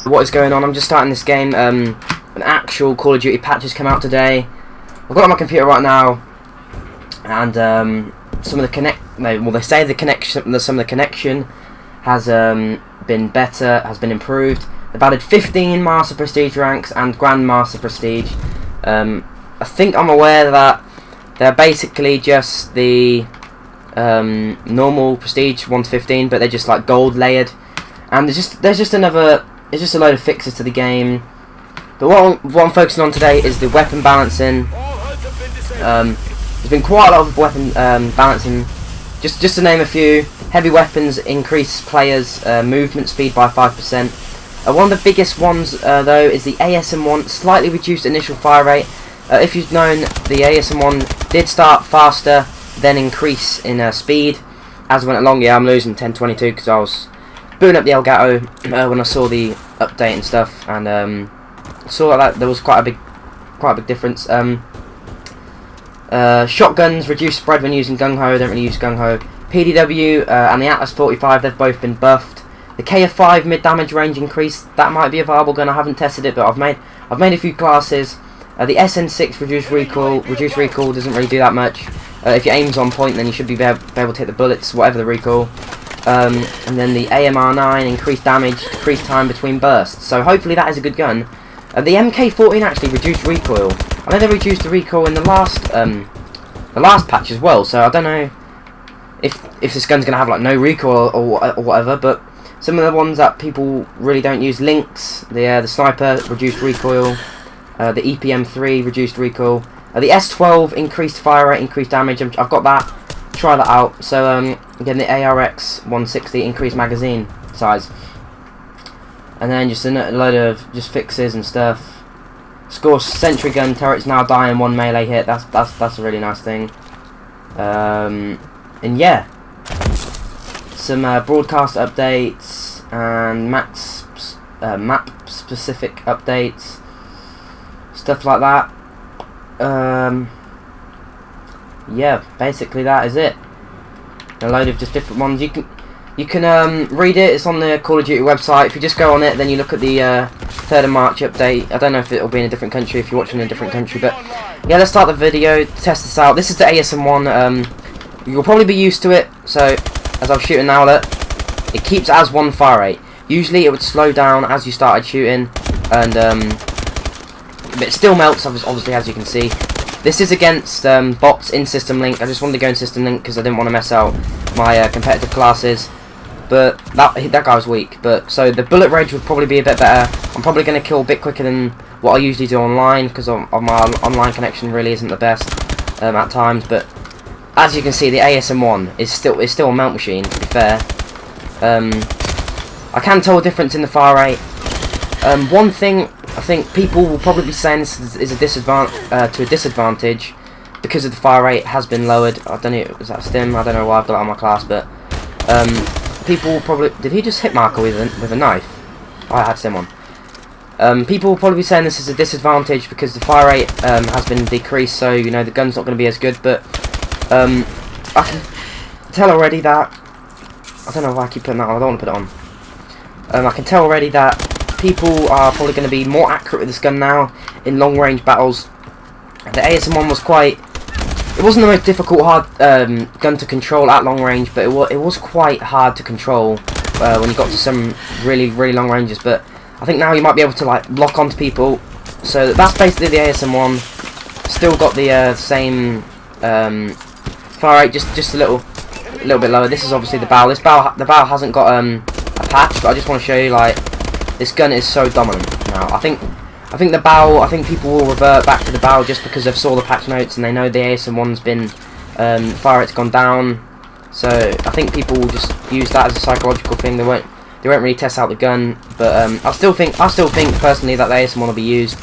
What is going on? I'm just starting this game. An actual Call of Duty patch has come out today. I've got it on my computer right now, and some of the they say the connection, some of the connection has been better, has been improved. They've added 15 Master Prestige ranks and Grandmaster Prestige. I think I'm aware that they're basically just the normal Prestige 1 to 15, but they're just like gold layered. And there's just a load of fixes to the game. But what I'm focusing on today is the weapon balancing. There's been quite a lot of weapon balancing. Just to name a few, heavy weapons increase players' movement speed by 5%. One of the biggest ones though is the ASM1, slightly reduced initial fire rate. If you've known, the ASM1 did start faster, then increase in speed as it went along. Yeah, I'm losing 1022 because I was booting up the Elgato when I saw the update and stuff, and saw that there was quite a big difference. Shotguns reduce spread when using Gung Ho. Don't really use Gung Ho. PDW and the Atlas 45, they've both been buffed. The KF5 mid damage range increase, that might be a viable gun. I haven't tested it, but I've made a few classes. The SN6 reduced recoil. Reduced recoil doesn't really do that much. If your aim's on point, then you should be able to hit the bullets, whatever the recoil. And then the AMR9, increased damage, decreased time between bursts. So hopefully that is a good gun. The MK14 actually reduced recoil. I know they reduced the recoil in the last patch as well. So I don't know if this gun's gonna have like no recoil or whatever. But some of the ones that people really don't use, Lynx, the sniper reduced recoil. The EPM3 reduced recoil. The S12 increased fire rate, increased damage. I've got that. Try that out. So again, the ARX 160 increased magazine size, and then just a load of just fixes and stuff. Score sentry gun turrets now die in 1 melee hit. That's a really nice thing. And yeah, some broadcast updates and map specific updates, stuff like that. Yeah, basically that is it. A load of just different ones. You can read it. It's on the Call of Duty website. If you just go on it, then you look at the 3rd of March update. I don't know if it'll be in a different country if you're watching in a different country, but yeah, let's start the video, test this out. This is the ASM1. You'll probably be used to it. So as I'm shooting now, look, it keeps as 1 fire rate. Usually it would slow down as you started shooting, and but it still melts, obviously, as you can see. This is against bots in System Link. I just wanted to go in System Link because I didn't want to mess out my competitive classes. But that guy was weak. But so the bullet range would probably be a bit better. I'm probably going to kill a bit quicker than what I usually do online because my online connection really isn't the best at times. But as you can see, the ASM1 is still a melt machine. To be fair, I can tell a difference in the fire rate. One thing I think people will probably be saying this is a disadvantage because of the fire rate has been lowered. I don't know, was that Stim? I don't know why I've got it on my class, but people will probably... Did he just hit Marco with a knife? Oh, I had Stim on. People will probably be saying this is a disadvantage because the fire rate has been decreased, so you know the gun's not going to be as good. But I can tell already that... I don't know why I keep putting that on. I don't want to put it on. I can tell already that people are probably going to be more accurate with this gun now in long range battles. The ASM1 was it wasn't the most difficult gun to control at long range, but it was quite hard to control when you got to some really long ranges. But I think now you might be able to like lock onto people. So that's basically the ASM1. Still got the same fire rate, just a little bit lower. This is obviously the barrel. The barrel hasn't got a patch, but I just want to show you like. This gun is so dominant now. I think the barrel. I think people will revert back to the barrel just because they've saw the patch notes and they know the ASM1's been fire rate's gone down. So I think people will just use that as a psychological thing. They won't really test out the gun. But I still think personally that the ASM1 will be used.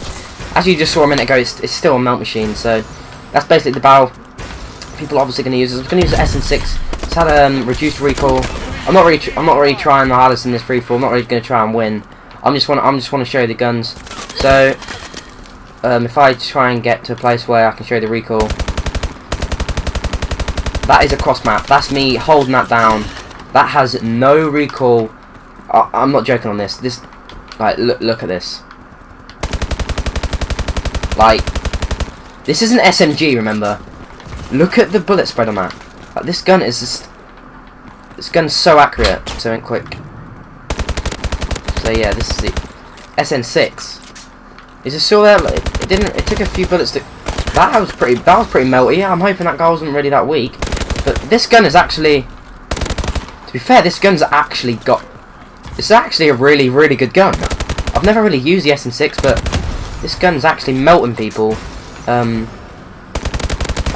As you just saw a minute ago, it's still a melt machine. So that's basically the barrel. People are obviously going to use it. I'm going to use the SN6. It's had reduced recoil. I'm not really trying the hardest in this free fall. I'm not really going to try and win. I just want to show you the guns. So if I try and get to a place where I can show you the recoil, that is a cross map. That's me holding that down. That has no recoil. I'm not joking on this. Like, look at this. Like, this is an SMG, remember? Look at the bullet spread on that. Like, this gun is just... This gun's so accurate. So in quick. So yeah, this is the SN6. Is it still there? Like, it didn't. It took a few bullets to... That was pretty melty. I'm hoping that guy wasn't really that weak. But this gun is actually... To be fair, this gun's actually got... It's actually a really, really good gun. I've never really used the SN6, but this gun's actually melting people. I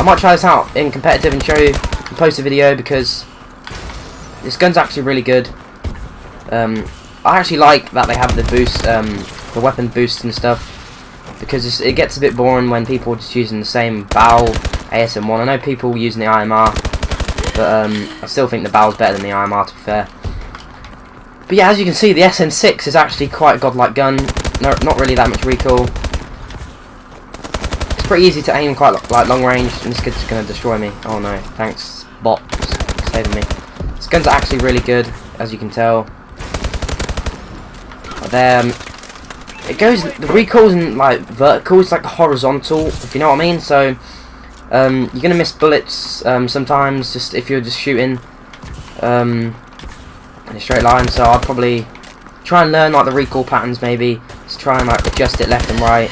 might try this out in competitive and show you and post a video because this gun's actually really good. I actually like that they have the boost, the weapon boosts and stuff, because it gets a bit boring when people are just using the same BAL ASM1. I know people using the IMR, but I still think the BAL's better than the IMR, to be fair. But yeah, as you can see, the SN6 is actually quite a godlike gun. No, not really that much recoil. It's pretty easy to aim quite like long range, and this kid's going to destroy me. Oh no, thanks bot, for saving me. This gun's actually really good, as you can tell. There, it goes, the recoil's in like vertical, it's like horizontal, if you know what I mean. So you're gonna miss bullets sometimes, just if you're just shooting in a straight line. So I'd probably try and learn like the recoil patterns, maybe just try and like adjust it left and right.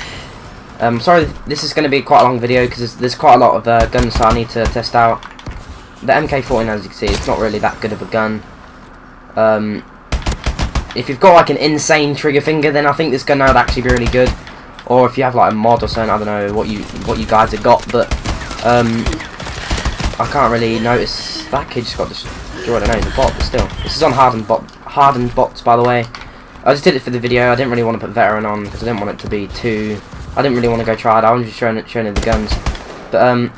Sorry, this is going to be quite a long video because there's quite a lot of guns that I need to test out. The MK14, as you can see, it's not really that good of a gun. If you've got like an insane trigger finger, then I think this gun would actually be really good. Or if you have like a mod or something, I don't know what you guys have got, but I can't really notice. That kid just got destroyed. I know he's a bot, but still, this is on hardened bots, by the way. I just did it for the video. I didn't really want to put veteran on because I didn't want it to be too. I didn't really want to go try it. I was just showing you the guns. But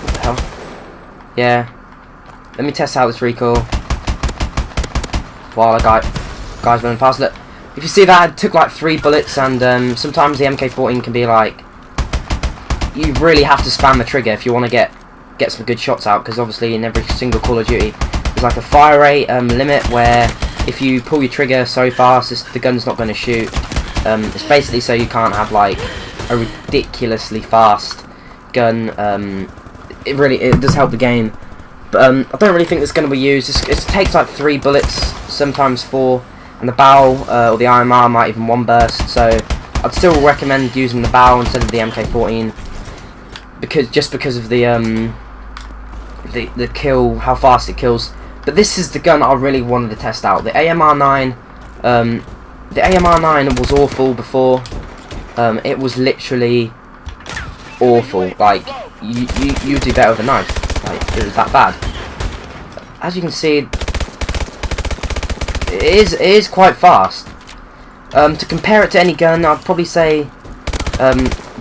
what the hell? Yeah. Let me test out this recoil. While guy's running past it. If you see that, it took like 3 bullets, and sometimes the MK14 can be like, you really have to spam the trigger if you want to get some good shots out, because obviously in every single Call of Duty there's like a fire rate limit where if you pull your trigger so fast, the gun's not going to shoot. It's basically so you can't have like a ridiculously fast gun. It does help the game, but I don't really think it's going to be used. It takes like 3 bullets, sometimes 4, and the BAL or the IMR might even 1 burst. So I'd still recommend using the BAL instead of the MK14 because of the kill, how fast it kills. But this is the gun I really wanted to test out. The AMR9. The AMR9 was awful before. It was literally awful. Like you do better with a knife. Like it was that bad. As you can see, it is quite fast. To compare it to any gun, I'd probably say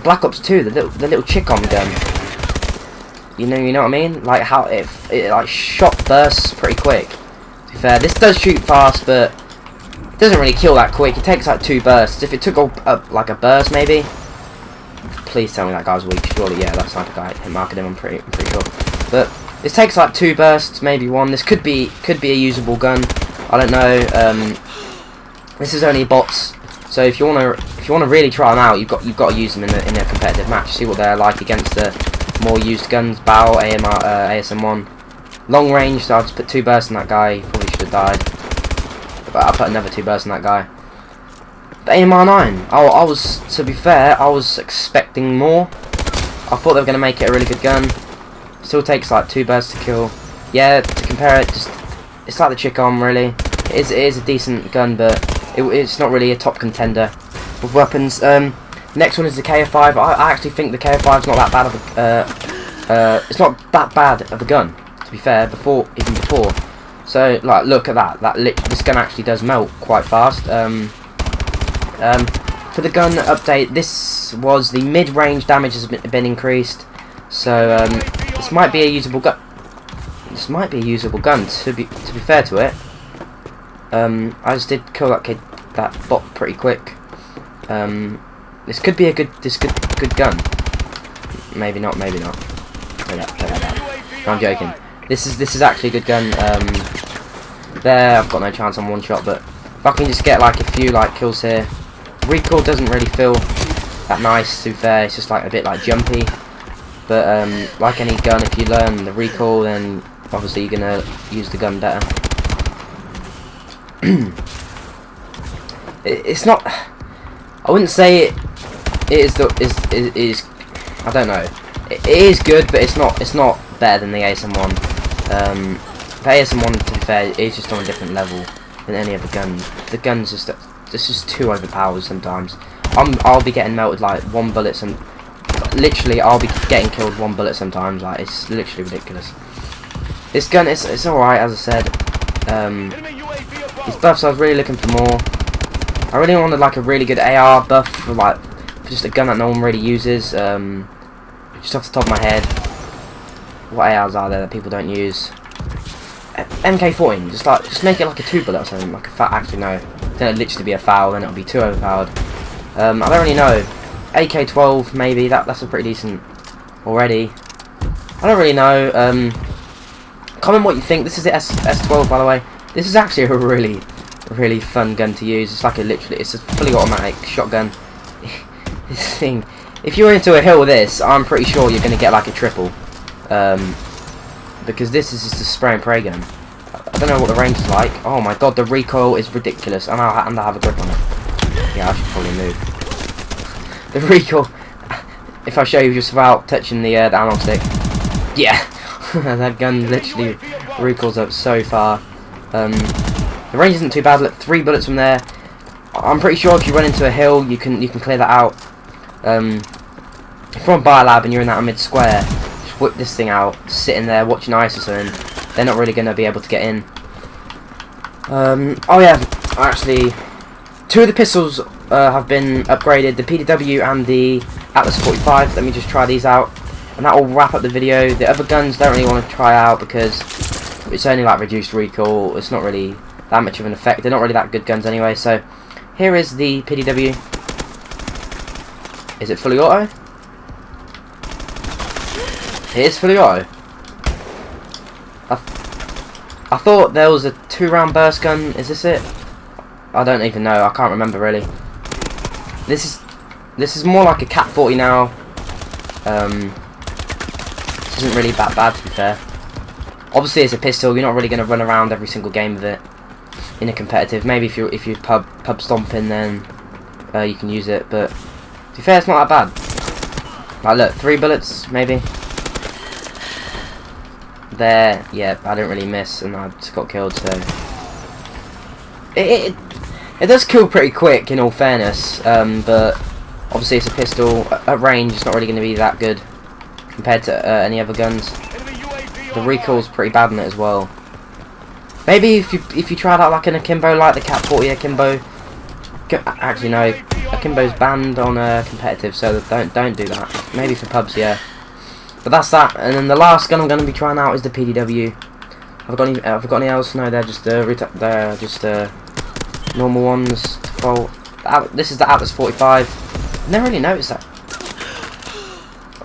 Black Ops 2, the little chick-on gun. You know what I mean? Like how it like shot bursts pretty quick. To be fair, this does shoot fast, but it doesn't really kill that quick. It takes like 2 bursts. If it took like a burst, maybe. Please tell me that guy's weak. Surely, yeah, that's like a guy hit marking him. I'm pretty sure. But this takes like 2 bursts, maybe 1. This could be a usable gun. I don't know. This is only bots, so if you wanna really try them out, you've got to use them in a competitive match. See what they're like against the more used guns. BAL, AMR, ASM1, long range. So I'll just put 2 bursts on that guy. He probably should have died, but I'll put another 2 bursts on that guy. The AMR9. I was, to be fair, I was expecting more. I thought they were gonna make it a really good gun. Still takes like 2 bursts to kill. Yeah, to compare it, it's like the chick-on really. It is a decent gun, but it's not really a top contender with weapons. Next one is the KF5. I actually think the KF5 is not that bad of a it's not that bad of a gun, to be fair. Even before, so like look at that. This gun actually does melt quite fast. For the gun update, this was the mid-range damage has been increased, so this might be a usable gun. This might be a usable gun, to be fair to it. I just did kill that bot pretty quick. This could be a good gun. Maybe not. Play that. No, I'm joking. This is actually a good gun. There, I've got no chance on 1 shot, but if I can just get like a few like kills here. Recoil doesn't really feel that nice, to be fair. It's just like a bit like jumpy. But like any gun, if you learn the recoil, then obviously you're gonna use the gun better. It's not. I wouldn't say it is I don't know. It is good, but it's not better than the ASM1. The ASM1, to be fair, is just on a different level than any other gun. The gun's just it's just too overpowered sometimes. I'll be getting melted like one bullet, and literally I'll be getting killed one bullet sometimes. Like, it's literally ridiculous. This gun it's alright, as I said. These buffs I was really looking for more. I really wanted like a really good AR buff for just a gun that no one really uses. Just off the top of my head, what ARs are there that people don't use? MK14, just make it like a 2 bullet or something, like a actually no, then it'd literally be a foul, then it'll be too overpowered. I don't really know. AK-12 maybe, that's a pretty decent already. I don't really know. Comment what you think. This is the S12, by the way. This is actually a really fun gun to use. It's like it's a fully automatic shotgun. This thing, if you're into a hill with this, I'm pretty sure you're going to get like a triple. Because this is just a spray and pray gun. I don't know what the range is like. Oh my god, the recoil is ridiculous, and I have a grip on it. Yeah, I should probably move. The recoil, if I show you just without touching the analog stick, yeah, that gun literally recoils up so far. The range isn't too bad. Look, 3 bullets from there. I'm pretty sure if you run into a hill, you can clear that out. If you're on Biolab and you're in that mid square, just whip this thing out, sitting there watching ISO or something. They're not really going to be able to get in. Oh yeah, actually, 2 of the pistols have been upgraded, the PDW and the Atlas 45. Let me just try these out, and that will wrap up the video. The other guns don't really want to try out because it's only like reduced recoil. It's not really that much of an effect. They're not really that good guns anyway. So here is the PDW. Is it fully auto? It is fully auto. I thought there was a 2-round burst gun. Is this it? I don't even know. I can't remember really. This is more like a Cat 40 now. This isn't really that bad, to be fair. Obviously, it's a pistol. You're not really going to run around every single game with it in a competitive. Maybe if you're pub stomping, then you can use it. But to be fair, it's not that bad. Like, look, 3 bullets maybe. There, yeah, I didn't really miss, and I just got killed. So it does kill pretty quick, in all fairness. But obviously, it's a pistol. At range, it's not really going to be that good compared to any other guns. The recoil's pretty bad on it as well. Maybe if you tried out like an Akimbo, like the Cat 40 Akimbo. Actually, no, Akimbo's banned on competitive, so don't do that. Maybe for pubs, yeah. But that's that. And then the last gun I'm going to be trying out is the PDW. Have I got any else? No, they're just normal ones. Default. This is the Atlas 45. I never really noticed that.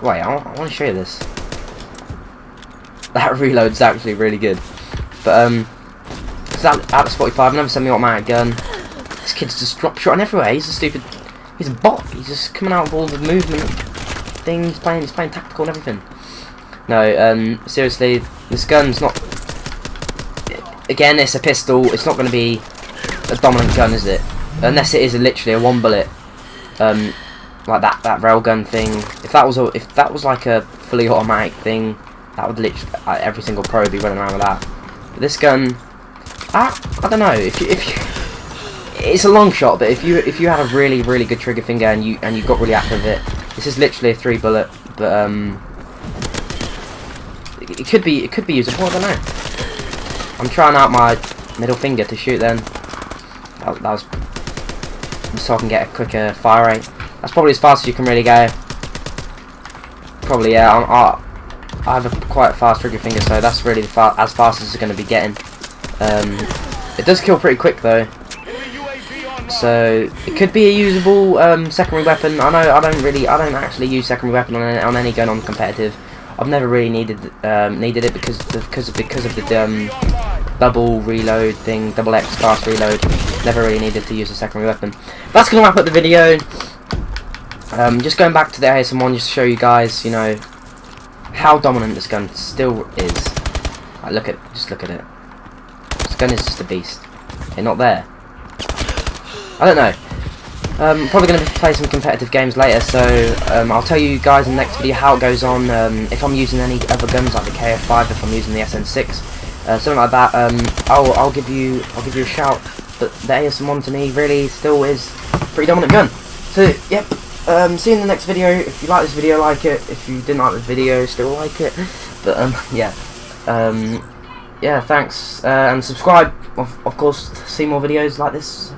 Wait, I want to show you this. That reload's actually really good. But it's that Atlas 45, another semi-automatic gun. This kid's just drop shotting everywhere. He's a bot. He's just coming out with all the movement thing. He's playing tactical and everything. No, seriously, this gun's not. Again, it's a pistol. It's not going to be a dominant gun, is it? Unless it is literally a 1 bullet, like that railgun thing. If that was like a fully automatic thing, that would literally every single pro would be running around with that. But this gun, I don't know. If you, it's a long shot, but if you had a really good trigger finger and you got really active with it, this is literally a 3 bullet. But it could be usable. I don't know. I'm trying out my middle finger to shoot. Then that was so I can get a quicker fire rate. That's probably as fast as you can really go. Probably, yeah. I have a quite fast trigger finger, so that's really as fast as it's going to be getting. It does kill pretty quick though, so it could be a usable secondary weapon. I know I don't actually use secondary weapon on any gun on competitive. I've never really needed it because of the double reload thing, double X fast reload. Never really needed to use a secondary weapon. That's going to wrap up the video. Just going back to the ASM1 just to show you guys, you know, how dominant this gun still is. Just look at it. This gun is just a beast. Okay, not there. I don't know. Probably going to play some competitive games later, so I'll tell you guys in the next video how it goes on. If I'm using any other guns like the KF5, if I'm using the SN6, something like that. I'll give you a shout. But the ASM1 to me really still is a pretty dominant gun. So yep. See you in the next video. If you like this video, like it. If you didn't like the video, still like it. But yeah. Yeah, thanks. And subscribe, of course, to see more videos like this.